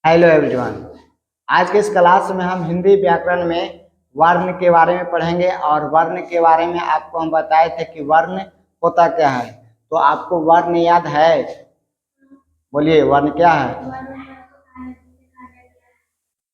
Hello everyone. आज के इस क्लास में हम हिंदी व्याकरण में वर्ण के बारे में पढ़ेंगे और वर्ण के बारे में आपको हम बताए थे कि वर्ण होता क्या है। तो आपको वर्ण याद है? बोलिए, वर्ण क्या है?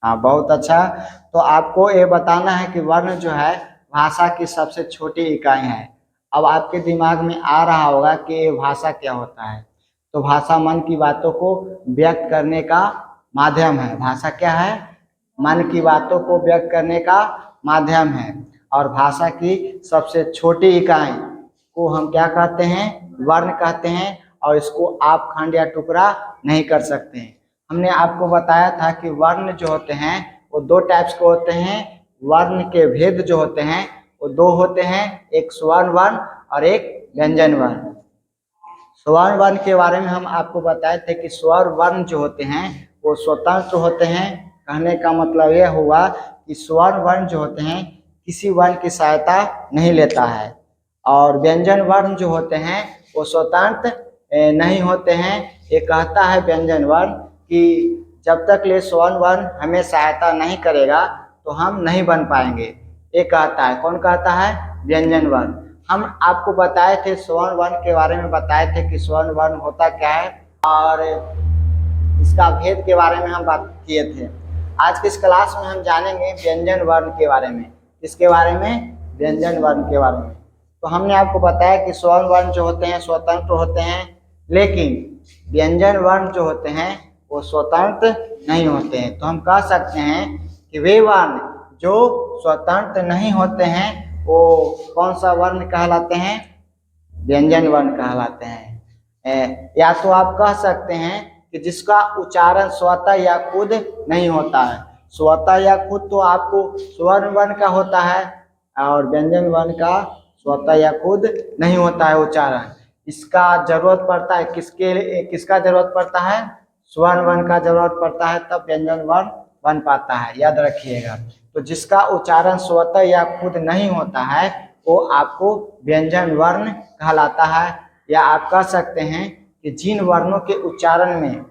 हाँ, बहुत अच्छा। तो आपको ये बताना है कि वर्ण जो है भाषा की सबसे छोटी इकाई है। अब आपके दिमाग में आ रहा होगा कि ये भाषा क्या होता है। तो भाषा मन की बातों को व्यक्त करने का माध्यम है। भाषा क्या है? मन की बातों को व्यक्त करने का माध्यम है। और भाषा की सबसे छोटी इकाई को हम क्या कहते हैं? वर्ण कहते हैं। और इसको आप खंड या टुकड़ा नहीं कर सकते हैं। हमने आपको बताया था कि वर्ण जो होते हैं वो दो टाइप्स के होते हैं। वर्ण के भेद जो होते हैं वो दो होते हैं, एक स्वर्ण वर्ण और एक व्यंजन वर्ण। स्वर्ण वर्ण के बारे में हम आपको बताए थे कि स्वर्ण वर्ण जो होते हैं वो स्वतंत्र होते हैं। कहने का मतलब यह हुआ कि स्वर्ण वर्ण जो होते हैं किसी वर्ण की सहायता नहीं लेता है। और व्यंजन वर्ण जो होते हैं वो स्वतंत्र नहीं होते हैं। ये कहता है व्यंजन वर्ण कि जब तक ले स्वर्ण वर्ण हमें सहायता नहीं करेगा तो हम नहीं बन पाएंगे। ये कहता है, कौन कहता है? व्यंजन वर्ण। हम आपको बताए थे स्वर्ण वर्ण के बारे में, बताए थे कि स्वर्ण वर्ण होता क्या है और इसका भेद के बारे में हम बात किए थे। आज के इस क्लास में हम जानेंगे व्यंजन वर्ण के बारे में। किसके बारे में? व्यंजन वर्ण के बारे में। तो हमने आपको बताया कि स्वर्ण वर्ण जो होते हैं स्वतंत्र होते हैं, लेकिन व्यंजन वर्ण जो होते हैं वो स्वतंत्र नहीं होते हैं। तो हम कह सकते हैं कि वे वर्ण जो स्वतंत्र नहीं होते हैं वो कौन सा वर्ण कहलाते हैं? व्यंजन वर्ण कहलाते हैं। या तो आप कह सकते हैं कि जिसका उच्चारण स्वतः या खुद नहीं होता है। स्वतः या खुद तो आपको स्वर्ण वर्ण का होता है और व्यंजन वर्ण का स्वतः या खुद नहीं होता है उच्चारण। इसका जरूरत पड़ता है किसका जरूरत पड़ता है? स्वर्ण वर्ण का जरूरत पड़ता है, तब व्यंजन वर्ण बन पाता है। याद रखिएगा। तो जिसका उच्चारण स्वतः या खुद नहीं होता है वो आपको व्यंजन वर्ण कहलाता है। या आप कह सकते हैं कि जिन वर्णों के उच्चारण में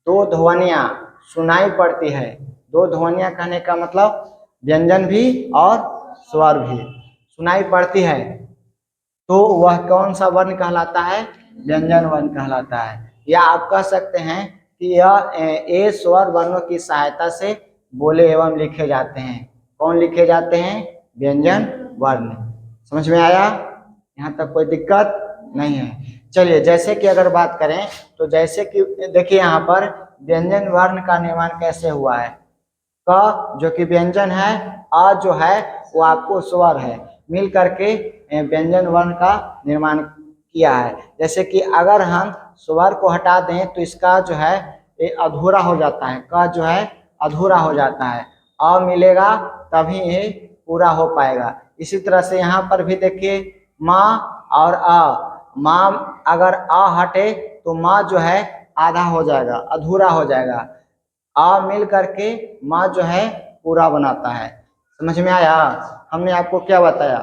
दो ध्वनियां सुनाई पड़ती है। दो ध्वनियां कहने का मतलब व्यंजन भी और स्वर भी सुनाई पड़ती है, तो वह कौन सा वर्ण कहलाता है? व्यंजन वर्ण कहलाता है। या आप कह सकते हैं कि यह ए स्वर वर्णों की सहायता से बोले एवं लिखे जाते हैं। कौन लिखे जाते हैं? व्यंजन वर्ण। समझ में आया? यहाँ तक कोई दिक्कत नहीं है। चलिए, जैसे कि अगर बात करें तो जैसे कि देखिए यहाँ पर व्यंजन वर्ण का निर्माण कैसे हुआ है। क जो कि व्यंजन है, अ जो है वो आपको स्वर है, मिल करके व्यंजन वर्ण का निर्माण किया है। जैसे कि अगर हम स्वर को हटा दें तो इसका जो है ये अधूरा हो जाता है। क जो है अधूरा हो जाता है, अ मिलेगा तभी ये पूरा हो पाएगा। इसी तरह से यहाँ पर भी देखिए माँ और अ, माँ अगर अ हटे तो माँ जो है आधा हो जाएगा, अधूरा हो जाएगा। आ मिल करके माँ जो है पूरा बनाता है। समझ में आया? हमने आपको क्या बताया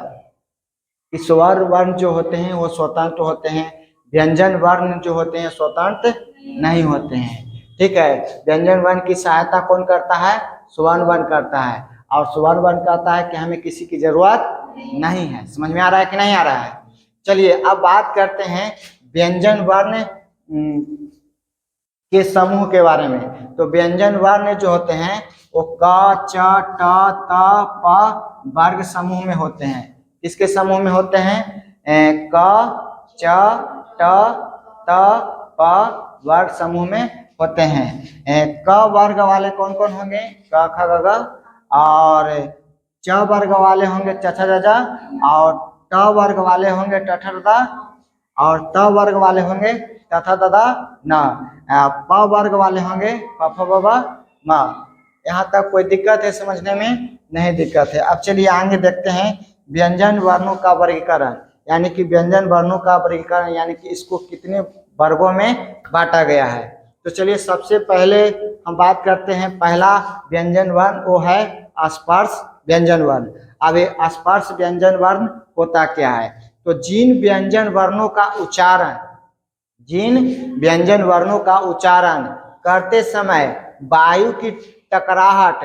कि स्वर वर्ण जो होते हैं वो स्वतंत्र होते हैं, व्यंजन वर्ण जो होते हैं स्वतंत्र नहीं होते हैं। ठीक है। व्यंजन वर्ण की सहायता कौन करता है? स्वर्ण वर्ण करता है। और स्वर्ण वर्ण कहता है कि हमें किसी की जरूरत नहीं है। समझ में आ रहा है कि नहीं आ रहा है? चलिए अब बात करते हैं व्यंजन वर्ण के समूह के बारे में। तो व्यंजन वर्ण जो होते हैं वो क, च, ट, त, प वर्ग समूह में होते हैं। किसके समूह में होते हैं? क, च, ट, त, प वर्ग समूह में होते हैं। क वर्ग वाले कौन कौन होंगे? क, ख, ग, घ। और च वर्ग वाले होंगे च, छ, ज, झ। और ट वर्ग वाले होंगे ट, ठ, ड, और त वर्ग वाले होंगे त, थ, द, न। प वर्ग वाले होंगे प, फ, ब, ब, म। यहाँ तक कोई दिक्कत है समझने में? नहीं दिक्कत है। अब चलिए आगे देखते हैं व्यंजन वर्णों का वर्गीकरण, यानी कि व्यंजन वर्णों का वर्गीकरण, यानी कि इसको कितने वर्गों में बांटा गया है। तो चलिए सबसे पहले हम बात करते हैं पहला व्यंजन वर्ण, वो है स्पर्श व्यंजन वर्ण। अब ये स्पर्श व्यंजन वर्ण होता क्या है? तो जिन व्यंजन वर्णों का उच्चारण करते समय वायु की टकराहट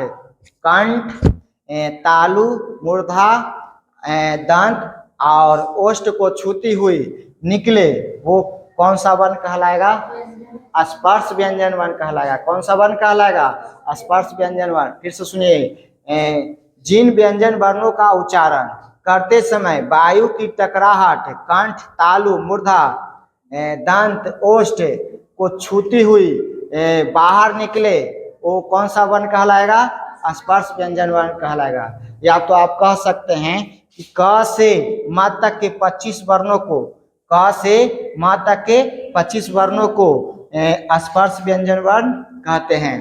कंठ, तालु, मूर्धा, दंत और ओष्ठ को छूती हुई निकले, वो कौन सा वर्ण कहलाएगा? स्पर्श व्यंजन वर्ण कहलाएगा। कौन सा वर्ण कहलाएगा? स्पर्श व्यंजन वर्ण। फिर से सुनिए, जिन व्यंजन वर्णों का उच्चारण करते समय वायु की टकराहट कंठ, तालु, मूर्धा, दंत, ओष्ठ को छूती हुई बाहर निकले, वो कौन सा वर्ण कहलाएगा? स्पर्श व्यंजन वर्ण कहलाएगा। या तो आप कह सकते हैं कि क से म तक के 25 वर्णों को, क से म तक के 25 वर्णों को स्पर्श व्यंजन वर्ण कहते हैं।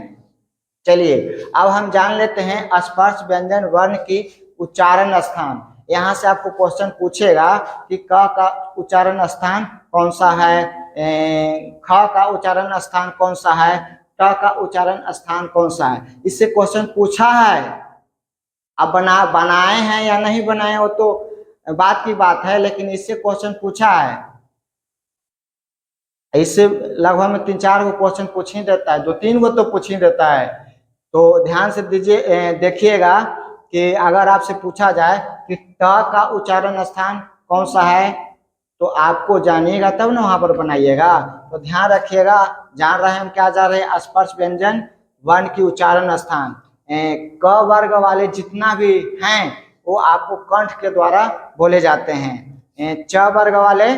चलिए अब हम जान लेते हैं स्पर्श व्यंजन वर्ण की उच्चारण स्थान। यहाँ से आपको क्वेश्चन पूछेगा कि क का उच्चारण स्थान कौन सा है, ख का उच्चारण स्थान कौन सा है, ट का उच्चारण स्थान कौन सा है। इससे क्वेश्चन पूछा है, अब बनाए हैं या नहीं बनाए वो तो बात की बात है, लेकिन इससे क्वेश्चन पूछा है। इससे लगभग में 3-4 को क्वेश्चन पूछ ही देता है, 2-3 को तो पूछ ही देता है। तो ध्यान से दीजिए, देखिएगा कि अगर आपसे पूछा जाए कि ट का उच्चारण स्थान कौन सा है, तो आपको जानिएगा तब ना वहां पर बनाइएगा। तो ध्यान रखिएगा, जान रहे हैं हम क्या जान रहे हैं? स्पर्श व्यंजन वर्ण की उच्चारण स्थान। क वर्ग वाले जितना भी हैं वो आपको कंठ के द्वारा बोले जाते हैं। च वर्ग वाले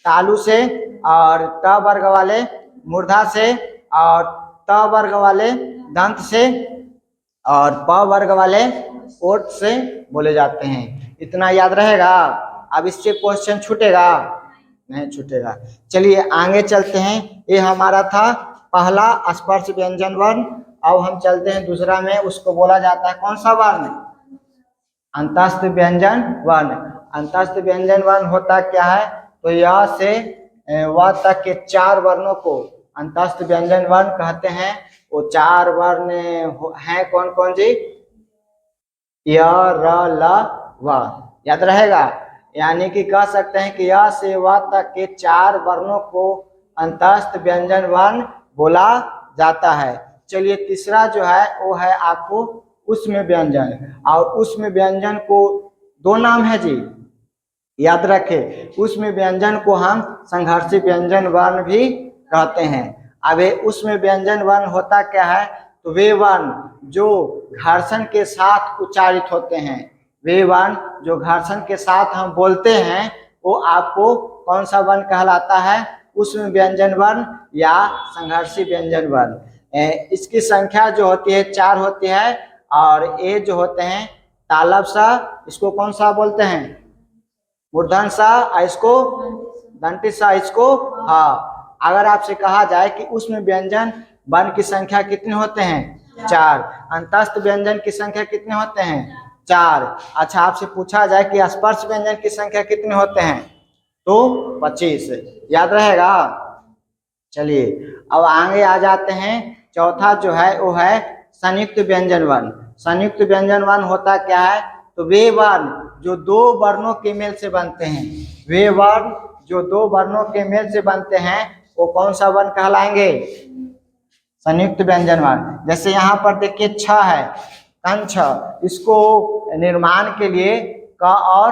तालु से, और ट वर्ग वाले मूर्धा से, और त वर्ग वाले दंत से, और प वर्ग वाले ओठ से बोले जाते हैं। इतना याद रहेगा। अब इससे क्वेश्चन छूटेगा? नहीं छूटेगा। चलिए आगे चलते हैं। ये हमारा था पहला स्पर्श व्यंजन वर्ण। अब हम चलते हैं दूसरा में, उसको बोला जाता है कौन सा वर्ण? अंतस्थ व्यंजन वर्ण। अंतस्थ व्यंजन वर्ण होता क्या है? तो य से व तक के 4 वर्णों को अंतस्थ व्यंजन वर्ण कहते हैं। वो 4 वर्ण हैं कौन कौन जी? य, र, ल, व। याद रहेगा। यानी कि कह सकते हैं कि य से व तक के 4 वर्णों को अंतस्थ व्यंजन वर्ण बोला जाता है। चलिए तीसरा जो है वो है आपको उष्म व्यंजन। और उष्म व्यंजन को 2 नाम है जी, याद रखें। उष्म व्यंजन को हम संघर्षी व्यंजन वर्ण भी कहते हैं। अब ये उष्म व्यंजन वर्ण होता क्या है? तो वे वर्ण जो घर्षण के साथ उच्चारित होते हैं, वे वर्ण जो घर्षण के साथ हम बोलते हैं, वो आपको कौन सा वर्ण कहलाता है? उष्म व्यंजन वर्ण या संघर्षी व्यंजन वर्ण। इसकी संख्या जो होती है 4 होती है। और ये जो होते हैं तालब सा, इसको कौन सा बोलते हैं? मूर्धन सा, इसको दंती सा, इसको हाँ। अगर आपसे कहा जाए कि उष्म व्यंजन वर्ण की संख्या कितने होते हैं? 4। अंतस्थ व्यंजन की संख्या कितने होते हैं? 4। अच्छा आपसे पूछा जाए कि स्पर्श व्यंजन की संख्या कितने होते हैं? तो 25। याद रहेगा। चलिए अब आगे आ जाते हैं। चौथा जो है वो है संयुक्त व्यंजन वर्ण। संयुक्त व्यंजन वर्ण होता क्या है? तो वे वर्ण जो 2 वर्णों के मेल से बनते हैं, वे वर्ण जो 2 वर्णों के मेल से बनते हैं, वो कौन सा वर्ण कहलाएंगे? संयुक्त व्यंजन वर्ण। जैसे यहाँ पर देखिए छ है, कं छ, इसको निर्माण के लिए क और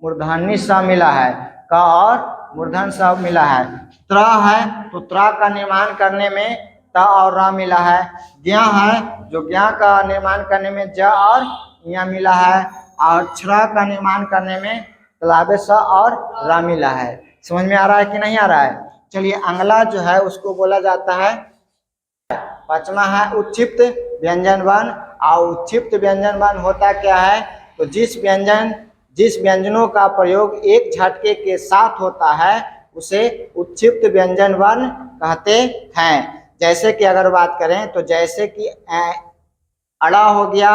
मूर्धन्य स मिला है, क और मूर्धन स मिला है। त्र है तो त्र का निर्माण करने में त और र मिला है। ज्ञ है जो ज्ञ का निर्माण करने में ज और य मिला है। और छ्र का निर्माण करने में तलाबे स और र मिला है। समझ में आ रहा है कि नहीं आ रहा है? चलिए अगला जो है उसको बोला जाता है, 5वां है उत्क्षिप्त व्यंजन वर्ण। और उत्क्षिप्त व्यंजन वर्ण होता क्या है? तो जिस व्यंजनों का प्रयोग एक झटके के साथ होता है उसे उत्क्षिप्त व्यंजन वर्ण कहते हैं। जैसे कि अगर बात करें तो जैसे कि अड़ा हो गया,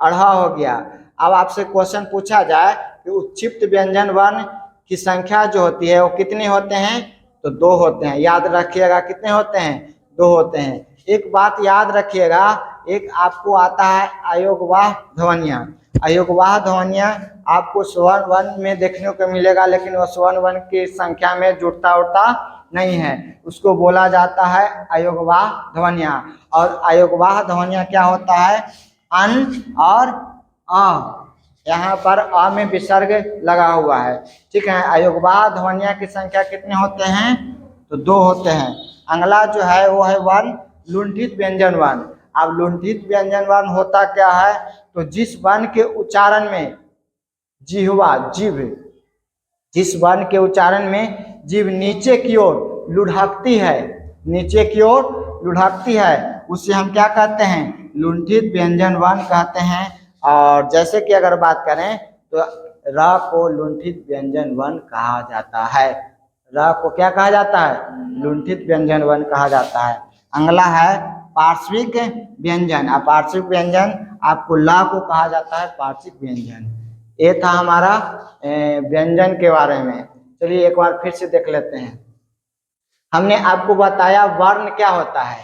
अढ़ा हो गया। अब आपसे क्वेश्चन पूछा जाए कि उत्क्षिप्त व्यंजन वर्ण की संख्या जो होती है वो कितने होते हैं? तो 2 होते हैं। याद रखिएगा कितने होते हैं? 2 होते हैं। एक बात याद रखिएगा, एक आपको आता है अयोगवाह ध्वनियाँ। अयोगवाह ध्वनियाँ आपको स्वर्ण वर्ण में देखने को मिलेगा, लेकिन वो स्वर्ण वर्ण की संख्या में जुड़ता उड़ता नहीं है, उसको बोला जाता है अयोगवाह ध्वनियां। और अयोगवाह ध्वनियां क्या होता है? अन और अ, यहाँ पर अ में विसर्ग लगा हुआ है। ठीक है, अयोगवाह ध्वनियां की संख्या कितने होते हैं? तो 2 होते हैं। अगला जो है वो है वर्ण लुंठित व्यंजन वर्ण। अब लुंठित व्यंजन वर्ण होता क्या है? तो जिस वर्ण के उच्चारण में जिह्वा जीभ, जिस वर्ण के उच्चारण में जीभ नीचे की ओर लुढ़कती है, नीचे की ओर लुढ़कती है, उसे हम क्या कहते हैं? लुंठित व्यंजन वर्ण कहते हैं। और जैसे कि अगर बात करें तो र को लुंठित व्यंजन वर्ण कहा जाता है। र को क्या कहा जाता है? लुंठित व्यंजन वर्ण कहा जाता है। अगला है पार्श्विक व्यंजन। अब पार्श्विक व्यंजन आपको ला को कहा जाता है पार्श्विक व्यंजन। ये था हमारा व्यंजन के बारे में। चलिए एक बार फिर से देख लेते हैं। हमने आपको बताया वर्ण क्या होता है।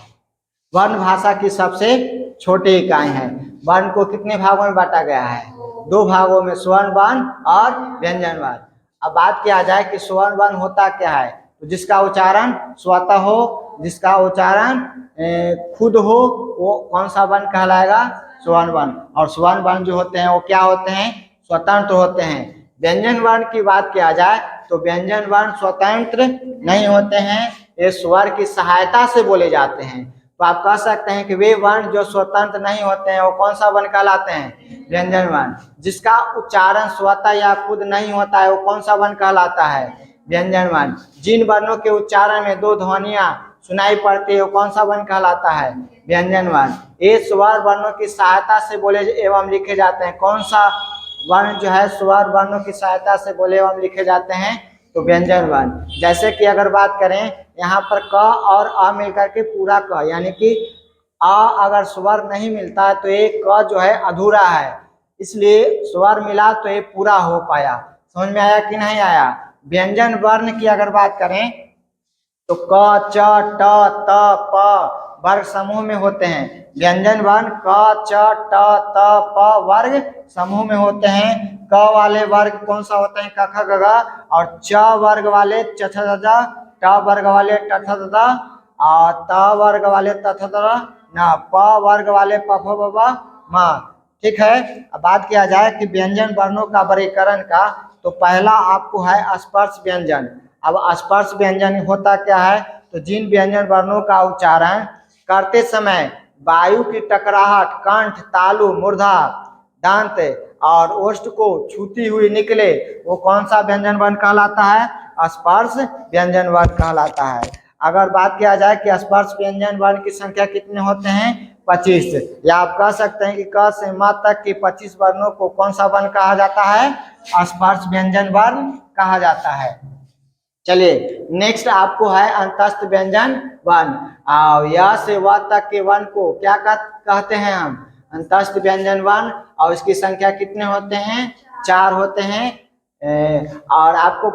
वर्ण भाषा की सबसे छोटी इकाई है। वर्ण को कितने भागों में बांटा गया है? 2 भागों में, स्वर्ण वर्ण और व्यंजन वर्ण। अब बात किया जाए कि स्वर्ण वर्ण होता क्या है? तो जिसका उच्चारण स्वतः हो, जिसका उच्चारण खुद हो, वो कौन सा वर्ण कहलाएगा? स्वर्ण वर्ण। और स्वर्ण वर्ण जो होते हैं वो क्या होते हैं? स्वतंत्र होते हैं। व्यंजन वर्ण की बात किया जाए तो व्यंजन वर्ण स्वतंत्र नहीं होते हैं, ये स्वर की सहायता से बोले जाते हैं। तो आप कह सकते हैं कि वे वर्ण जो स्वतंत्र नहीं होते हैं वो कौन सा वर्ण कहलाते हैं? व्यंजन वर्ण। जिसका उच्चारण स्वतः या खुद नहीं होता है वो कौन सा वर्ण कहलाता है? व्यंजन वर्ण। जिन वर्णों के उच्चारण में 2 ध्वनियां सुनाई पड़ती है वो कौन सा वर्ण कहलाता है? व्यंजन वर्ण। ये स्वर वर्णों की सहायता से बोले एवं लिखे जाते हैं। कौन सा वर्ण जो है स्वर वर्णों की सहायता से बोले एवं लिखे जाते हैं? तो व्यंजन वर्ण। जैसे कि अगर बात करें यहाँ पर क और अ मिलकर के पूरा क, यानी कि अ अगर स्वर नहीं मिलता है तो ये क जो है अधूरा है, इसलिए स्वर मिला तो ये पूरा हो पाया। समझ में आया कि नहीं आया? व्यंजन वर्ण की अगर बात करें तो क, च, ट, त, प वर्ग समूह में होते हैं। व्यंजन वर्ण क, च, ट, त, प वर्ग समूह में होते हैं। क वाले वर्ग कौन सा होते हैं? क, ख, ग, घ। और च वर्ग वाले च, छ, ज, झ। ट वर्ग वाले ट, ठ, द, ध। और त वर्ग वाले त, थ, द, न। प वर्ग वाले प, फ, ब, भ, म। ठीक है। अब बात किया जाए कि व्यंजन वर्णों का वर्गीकरण का, तो पहला आपको है स्पर्श व्यंजन। अब स्पर्श व्यंजन होता क्या है? तो जिन व्यंजन वर्णों का उच्चारण करते समय वायु की टकराहट कंठ, तालु, मूर्धा, दांत और ओष्ठ को छूती हुई निकले वो कौन सा व्यंजन वर्ण कहलाता है? स्पर्श व्यंजन वर्ण कहलाता है। अगर बात किया जाए कि स्पर्श व्यंजन वर्ण की संख्या कितने होते हैं? 25। या आप कह सकते हैं कि क से म तक के 25 वर्णों को कौन सा वर्ण कहा जाता है? स्पर्श व्यंजन वर्ण कहा जाता है। चलिए नेक्स्ट आपको है अंतस्थ व्यंजन वर्ण। और य से व तक के वर्ण को क्या कहते हैं हम? अंतस्थ व्यंजन वर्ण। और इसकी संख्या कितने होते हैं? 4 होते हैं। और आपको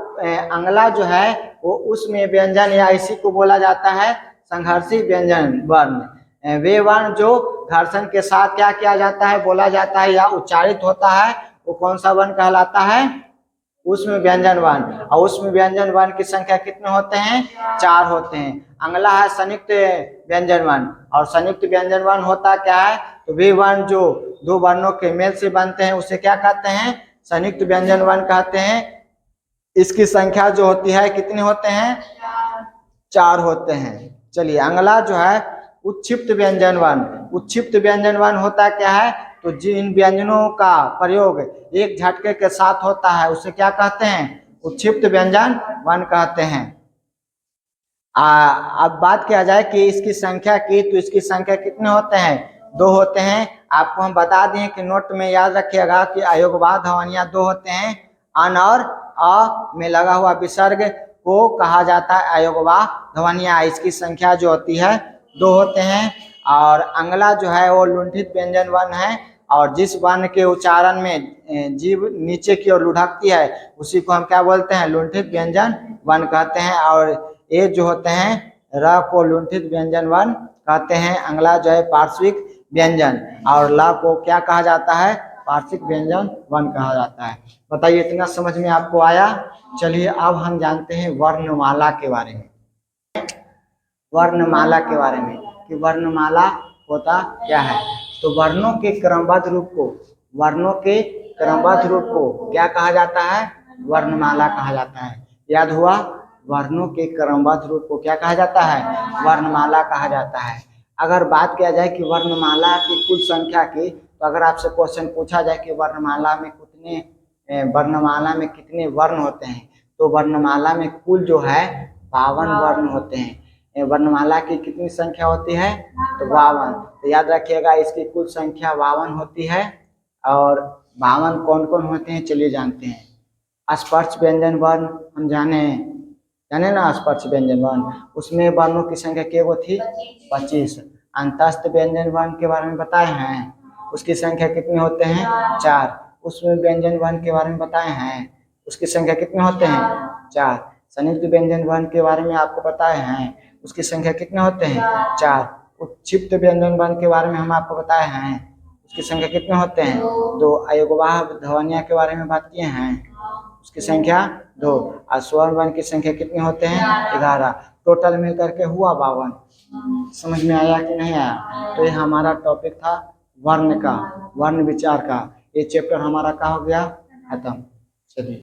अगला जो है वो उसमें व्यंजन या इसी को बोला जाता है संघर्षी व्यंजन वर्ण। वे वर्ण जो घर्षण के साथ क्या किया जाता है? बोला जाता है या उच्चारित होता है, वो कौन सा वर्ण कहलाता है? उसमें व्यंजन वर्ण। और उसमें व्यंजन वर्ण की संख्या कितने होते हैं? 4 होते हैं। अगला है संयुक्त व्यंजन वर्ण। और संयुक्त व्यंजन वर्ण होता क्या है? तो वे वर्ण जो 2 वर्णों के मेल से बनते हैं उसे क्या कहते हैं? संयुक्त व्यंजन वर्ण कहते हैं। इसकी संख्या जो होती है कितने होते हैं? 4 होते हैं। चलिए अगला जो है उत्क्षिप्त व्यंजन वर्ण। उत्क्षिप्त व्यंजन वर्ण होता क्या है? तो जिन व्यंजनों का प्रयोग एक झटके के साथ होता है उसे क्या कहते हैं? उत्क्षिप्त व्यंजन वर्ण कहते हैं। अब बात किया जाए कि इसकी संख्या की, तो इसकी संख्या कितने होते हैं? 2 होते हैं। आपको हम बता दें कि नोट में याद रखिएगा कि अयोगवाह ध्वनियां 2 होते हैं। अन और अ में लगा हुआ विसर्ग को कहा जाता है अयोगवाह ध्वनियां। इसकी संख्या जो होती है 2 होते हैं। और अगला जो है वो लुंठित व्यंजन वर्ण है। और जिस वर्ण के उच्चारण में जीभ नीचे की ओर लुढ़कती है उसी को हम क्या बोलते हैं? लुंठित व्यंजन वर्ण कहते हैं। और ये जो होते हैं र को लुंठित व्यंजन वर्ण कहते हैं। अगला जो है पार्श्विक व्यंजन। और ला को क्या कहा जाता है? पार्श्विक व्यंजन वर्ण कहा जाता है। बताइए इतना समझ में आपको आया? चलिए अब हम जानते हैं वर्णमाला के बारे में। वर्णमाला के बारे में कि वर्णमाला होता क्या है। तो वर्णों के क्रमबद्ध रूप को क्या कहा जाता है? वर्णमाला कहा जाता है। याद हुआ? वर्णों के क्रमबद्ध रूप को क्या कहा जाता है? वर्णमाला कहा जाता है। अगर बात किया जाए कि वर्णमाला की कुल संख्या की, तो अगर आपसे क्वेश्चन पूछा जाए कि वर्णमाला में कितने वर्ण होते हैं, तो वर्णमाला में कुल जो है 52 वर्ण होते हैं। वर्णमाला की कितनी संख्या होती है? तो 52। तो याद रखिएगा, इसकी कुल संख्या 52 होती है। और 52 कौन कौन होते हैं, चलिए जानते हैं। स्पर्श व्यंजन वर्ण हम जाने ना, स्पर्श व्यंजन वर्ण, उसमें वर्णों की संख्या क्या थी? 25। अंतस्थ व्यंजन वर्ण के बारे में बताए हैं, उसकी संख्या कितने होते हैं? 4। उसमें व्यंजन वर्ण के बारे में बताए हैं, उसकी संख्या कितने होते हैं? 4। संयुक्त व्यंजन वर्ण के बारे में आपको बताए हैं, उसकी संख्या कितने होते हैं? 4। उत्क्षिप्त व्यंजन वर्ण के बारे में हम आपको बताए हैं, उसकी संख्या कितने होते हैं? 2। अयोगवाह ध्वनियों के बारे में बात किए हैं, उसकी संख्या 2। और स्वर्ण वर्ण की संख्या कितने होते हैं? 11। टोटल मिलकर के हुआ 52। समझ में आया कि नहीं आया? तो ये हमारा टॉपिक था वर्ण विचार का। ये चैप्टर हमारा क्या हो गया? खत्म। चलिए।